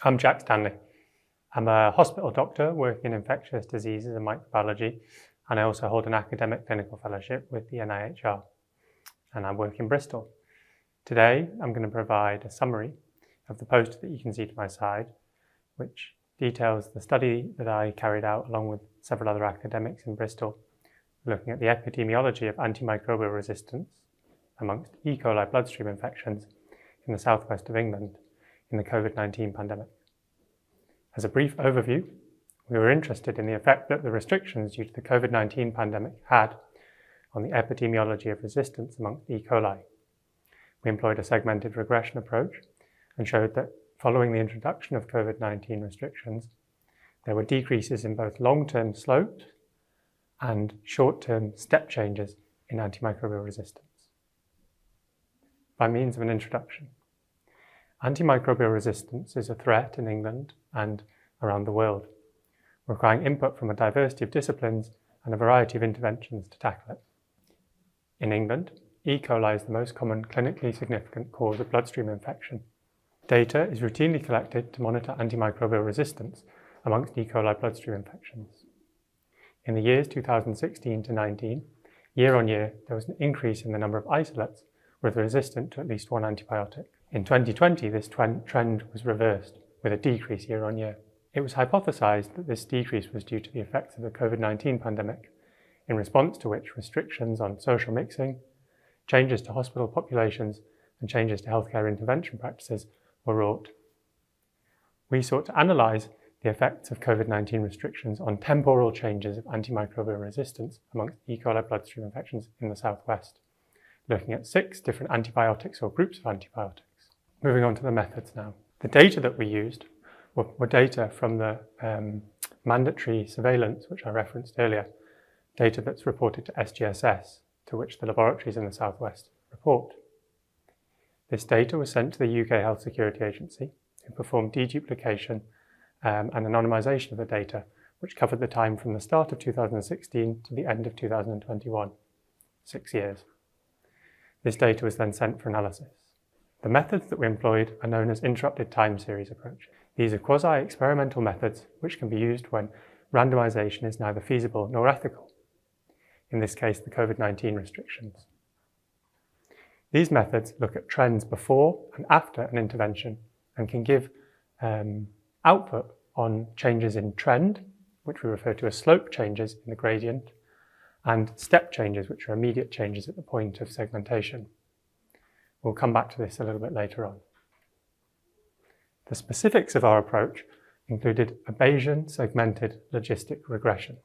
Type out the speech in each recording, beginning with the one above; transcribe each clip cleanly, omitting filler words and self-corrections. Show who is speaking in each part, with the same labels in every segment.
Speaker 1: I'm Jack Stanley. I'm a hospital doctor working in infectious diseases and microbiology, and I also hold an academic clinical fellowship with the NIHR, and I work in Bristol. Today, I'm going to provide a summary of the poster that you can see to my side, which details the study that I carried out along with several other academics in Bristol, looking at the epidemiology of antimicrobial resistance amongst E. coli bloodstream infections in the southwest of England in the COVID-19 pandemic. As a brief overview, we were interested in the effect that the restrictions due to the COVID-19 pandemic had on the epidemiology of resistance amongst E. coli. We employed a segmented regression approach and showed that following the introduction of COVID-19 restrictions, there were decreases in both long-term slopes and short-term step changes in antimicrobial resistance. By means of an introduction, antimicrobial resistance is a threat in England and around the world, requiring input from a diversity of disciplines and a variety of interventions to tackle it. In England, E. coli is the most common clinically significant cause of bloodstream infection. Data is routinely collected to monitor antimicrobial resistance amongst E. coli bloodstream infections. In the years 2016 to 19, year on year, there was an increase in the number of isolates were resistant to at least one antibiotic. In 2020, this trend was reversed with a decrease year on year. It was hypothesized that this decrease was due to the effects of the COVID-19 pandemic, in response to which restrictions on social mixing, changes to hospital populations, and changes to healthcare intervention practices were wrought. We sought to analyze the effects of COVID-19 restrictions on temporal changes of antimicrobial resistance amongst E. coli bloodstream infections in the southwest, looking at 6 different antibiotics or groups of antibiotics. Moving on to the methods now. The data that we used were data from the mandatory surveillance, which I referenced earlier, data that's reported to SGSS, to which the laboratories in the southwest report. This data was sent to the UK Health Security Agency, who performed deduplication and anonymisation of the data, which covered the time from the start of 2016 to the end of 2021, 6 years. This data was then sent for analysis. The methods that we employed are known as interrupted time series approach. These are quasi-experimental methods which can be used when randomisation is neither feasible nor ethical, in this case the COVID-19 restrictions. These methods look at trends before and after an intervention and can give output on changes in trend, which we refer to as slope changes in the gradient, and step changes, which are immediate changes at the point of segmentation. We'll come back to this a little bit later on. The specifics of our approach included a Bayesian segmented logistic regression.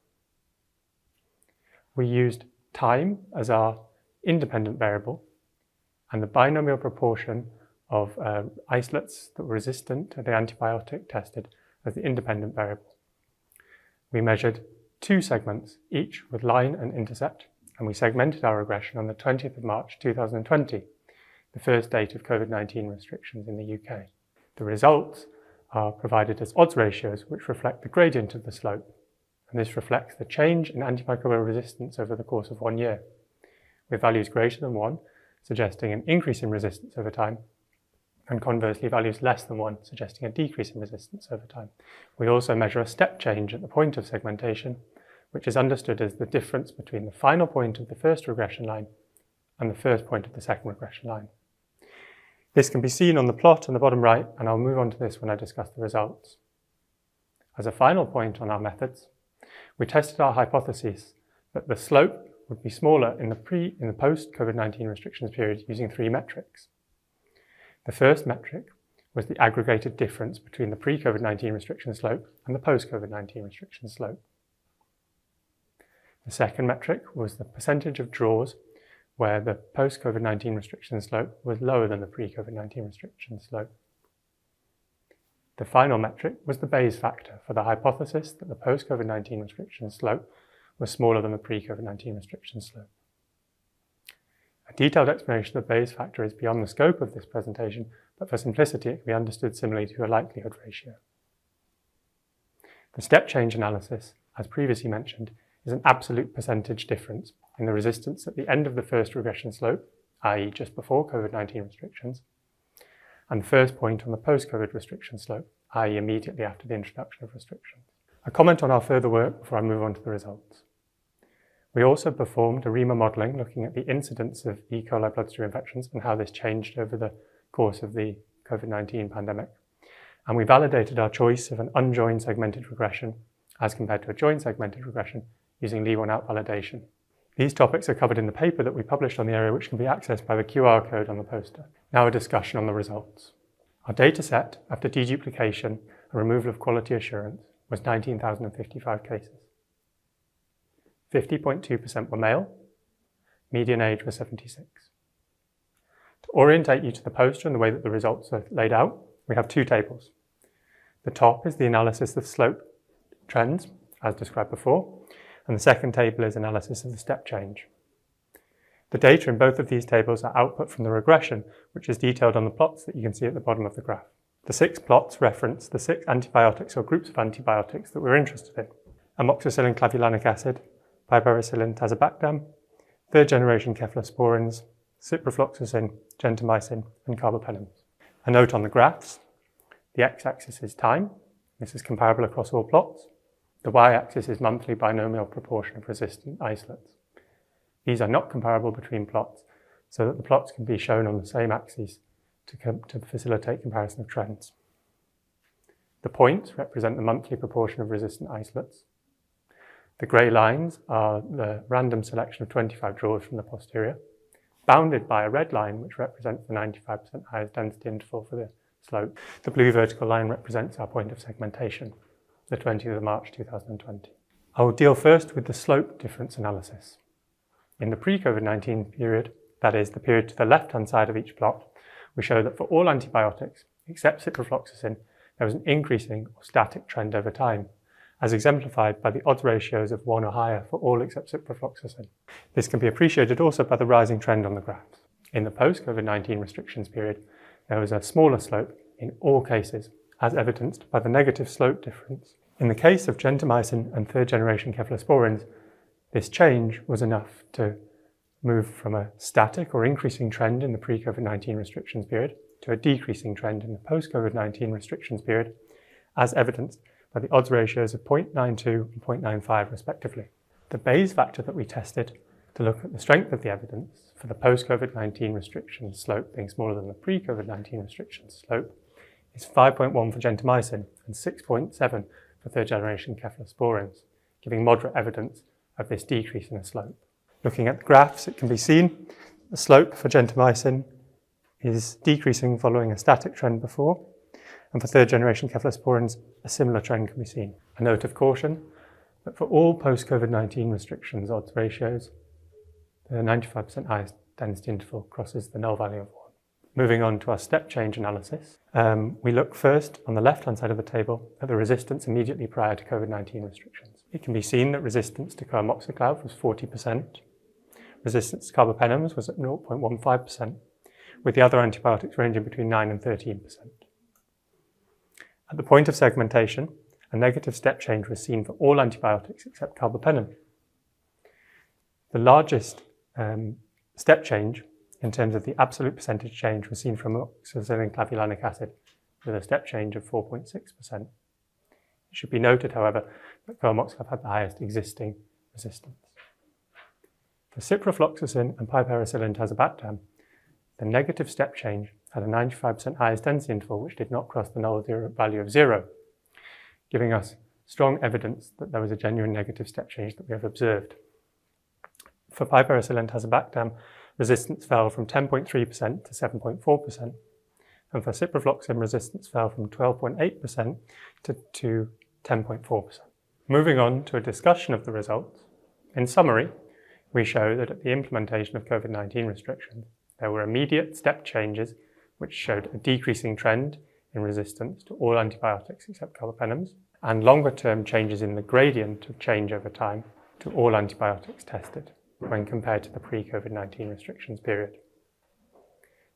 Speaker 1: We used time as our independent variable and the binomial proportion of isolates that were resistant to the antibiotic tested as the independent variable. We measured 2 segments, each with line and intercept, and we segmented our regression on the 20th of March 2020, the first date of COVID-19 restrictions in the UK. The results are provided as odds ratios which reflect the gradient of the slope, and this reflects the change in antimicrobial resistance over the course of 1 year, with values greater than 1 suggesting an increase in resistance over time, and conversely values less than 1 suggesting a decrease in resistance over time. We also measure a step change at the point of segmentation, which is understood as the difference between the final point of the first regression line and the first point of the second regression line. This can be seen on the plot on the bottom right, and I'll move on to this when I discuss the results. As a final point on our methods, we tested our hypothesis that the slope would be smaller in the post-COVID-19 restrictions period using 3 metrics. The first metric was the aggregated difference between the pre-COVID-19 restriction slope and the post-COVID-19 restriction slope. The second metric was the percentage of draws where the post-COVID-19 restriction slope was lower than the pre-COVID-19 restriction slope. The final metric was the Bayes factor for the hypothesis that the post-COVID-19 restriction slope was smaller than the pre-COVID-19 restriction slope. A detailed explanation of the Bayes factor is beyond the scope of this presentation, but for simplicity it can be understood similarly to a likelihood ratio. The step change analysis, as previously mentioned, is an absolute percentage difference in the resistance at the end of the first regression slope, i.e. just before COVID-19 restrictions, and the first point on the post-COVID restriction slope, i.e. immediately after the introduction of restrictions. A comment on our further work before I move on to the results. We also performed ARIMA modelling looking at the incidence of E. coli bloodstream infections and how this changed over the course of the COVID-19 pandemic. And we validated our choice of an unjoined segmented regression as compared to a joined segmented regression using leave-one-out validation. These topics are covered in the paper that we published on the area, which can be accessed by the QR code on the poster. Now a discussion on the results. Our data set after deduplication and removal of quality assurance was 19,055 cases. 50.2% were male, median age was 76. To orientate you to the poster and the way that the results are laid out, we have two tables. The top is the analysis of slope trends, as described before, and the second table is analysis of the step change. The data in both of these tables are output from the regression, which is detailed on the plots that you can see at the bottom of the graph. The 6 plots reference the 6 antibiotics or groups of antibiotics that we're interested in: amoxicillin clavulanic acid, piperacillin tazobactam, third-generation cephalosporins, ciprofloxacin, gentamicin, and carbapenems. A note on the graphs: the x-axis is time. This is comparable across all plots. The y-axis is monthly binomial proportion of resistant isolates. These are not comparable between plots, so that the plots can be shown on the same axes to facilitate comparison of trends. The points represent the monthly proportion of resistant isolates. The grey lines are the random selection of 25 draws from the posterior, bounded by a red line which represents the 95% highest density interval for the slope. The blue vertical line represents our point of segmentation, the 20th of March 2020. I will deal first with the slope difference analysis. In the pre-COVID-19 period, that is the period to the left-hand side of each plot, we show that for all antibiotics, except ciprofloxacin, there was an increasing or static trend over time, as exemplified by the odds ratios of 1 or higher for all except ciprofloxacin. This can be appreciated also by the rising trend on the graphs. In the post-COVID-19 restrictions period, there was a smaller slope in all cases, as evidenced by the negative slope difference. In the case of gentamicin and third-generation cephalosporins, this change was enough to move from a static or increasing trend in the pre-COVID-19 restrictions period to a decreasing trend in the post-COVID-19 restrictions period, as evidenced by the odds ratios of 0.92 and 0.95 respectively. The Bayes factor that we tested to look at the strength of the evidence for the post-COVID-19 restrictions slope being smaller than the pre-COVID-19 restrictions slope is 5.1 for gentamicin and 6.7 for third-generation cephalosporins, giving moderate evidence of this decrease in the slope. Looking at the graphs, it can be seen the slope for gentamicin is decreasing following a static trend before, and for third-generation cephalosporins, a similar trend can be seen. A note of caution that for all post-COVID-19 restrictions odds ratios, the 95% highest density interval crosses the null value of 1. Moving on to our step change analysis, we look first on the left-hand side of the table at the resistance immediately prior to COVID-19 restrictions. It can be seen that resistance to co-amoxiclav was 40%, resistance to carbapenems was at 0.15%, with the other antibiotics ranging between 9 and 13%. At the point of segmentation, a negative step change was seen for all antibiotics except carbapenem. The largest step change in terms of the absolute percentage change was seen from amoxicillin clavulanic acid with a step change of 4.6%. It should be noted, however, that co-amoxiclav had the highest existing resistance. For ciprofloxacin and piperacillin tazobactam, the negative step change had a 95% highest density interval which did not cross the null value of 0, giving us strong evidence that there was a genuine negative step change that we have observed. For piperacillin tazobactam, resistance fell from 10.3% to 7.4%, and for ciprofloxacin, resistance fell from 12.8% to 10.4%. Moving on to a discussion of the results, in summary, we show that at the implementation of COVID-19 restrictions, there were immediate step changes which showed a decreasing trend in resistance to all antibiotics except carbapenems, and longer-term changes in the gradient of change over time to all antibiotics tested when compared to the pre-COVID-19 restrictions period.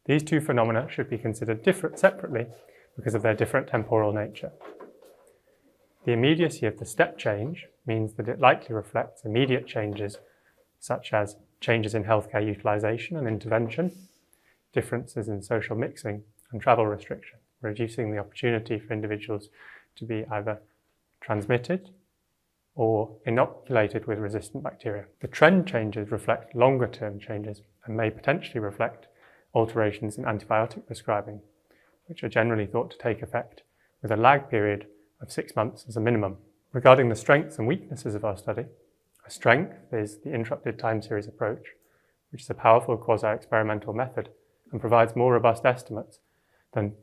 Speaker 1: These two phenomena should be considered separately because of their different temporal nature. The immediacy of the step change means that it likely reflects immediate changes such as changes in healthcare utilisation and intervention, differences in social mixing, and travel restriction, reducing the opportunity for individuals to be either transmitted or inoculated with resistant bacteria. The trend changes reflect longer-term changes and may potentially reflect alterations in antibiotic prescribing, which are generally thought to take effect with a lag period of 6 months as a minimum. Regarding the strengths and weaknesses of our study, a strength is the interrupted time series approach, which is a powerful quasi-experimental method and provides more robust estimates than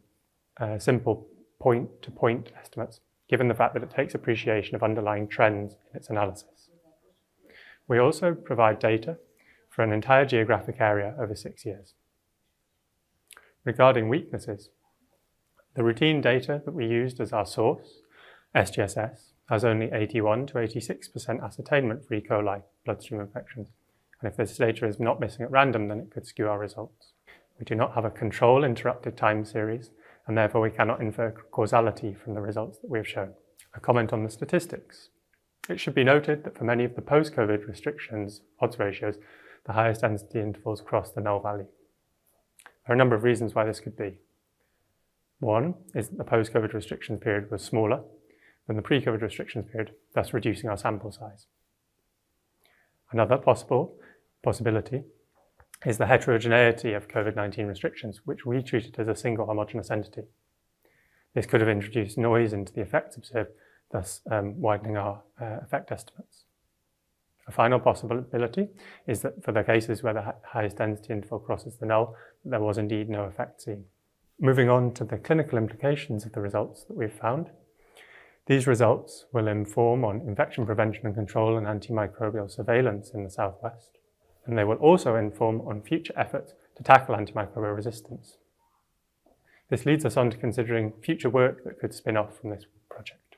Speaker 1: simple point-to-point estimates, given the fact that it takes appreciation of underlying trends in its analysis. We also provide data for an entire geographic area over 6 years. Regarding weaknesses, the routine data that we used as our source, SGSS, has only 81 to 86% ascertainment for E. coli bloodstream infections, and if this data is not missing at random, then it could skew our results. We do not have a control interrupted time series, and therefore we cannot infer causality from the results that we have shown. A comment on the statistics. It should be noted that for many of the post-COVID restrictions odds ratios, the highest density intervals cross the null value. There are a number of reasons why this could be. One is that the post-COVID restrictions period was smaller than the pre-COVID restrictions period, thus reducing our sample size. Another possibility is the heterogeneity of COVID-19 restrictions, which we treated as a single homogeneous entity. This could have introduced noise into the effects observed, thus widening our effect estimates. A final possibility is that for the cases where the highest density interval crosses the null, there was indeed no effect seen. Moving on to the clinical implications of the results that we've found. These results will inform on infection prevention and control and antimicrobial surveillance in the Southwest, and they will also inform on future efforts to tackle antimicrobial resistance. This leads us on to considering future work that could spin off from this project.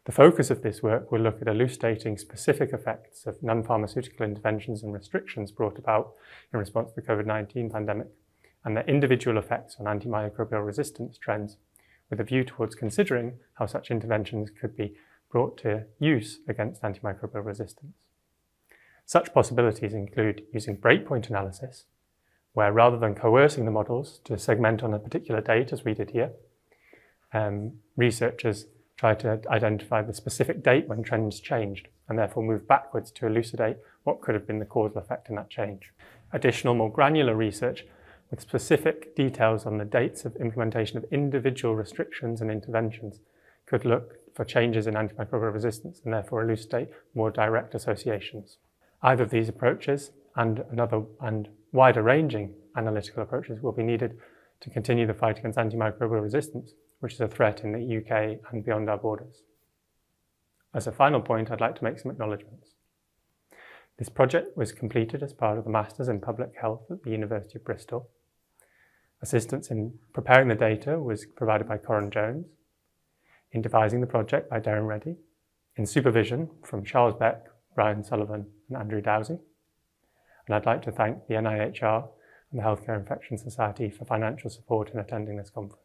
Speaker 1: The focus of this work will look at elucidating specific effects of non-pharmaceutical interventions and restrictions brought about in response to the COVID-19 pandemic and their individual effects on antimicrobial resistance trends, with a view towards considering how such interventions could be brought to use against antimicrobial resistance. Such possibilities include using breakpoint analysis, where rather than coercing the models to segment on a particular date, as we did here, researchers try to identify the specific date when trends changed, and therefore move backwards to elucidate what could have been the causal effect in that change. Additional, more granular research with specific details on the dates of implementation of individual restrictions and interventions could look for changes in antimicrobial resistance and therefore elucidate more direct associations. Either of these approaches and wider-ranging analytical approaches will be needed to continue the fight against antimicrobial resistance, which is a threat in the UK and beyond our borders. As a final point, I'd like to make some acknowledgements. This project was completed as part of the Masters in Public Health at the University of Bristol. Assistance in preparing the data was provided by Corin Jones, in devising the project by Darren Reddy, in supervision from Charles Beck, Brian Sullivan and Andrew Dowsey. And I'd like to thank the NIHR and the Healthcare Infection Society for financial support in attending this conference.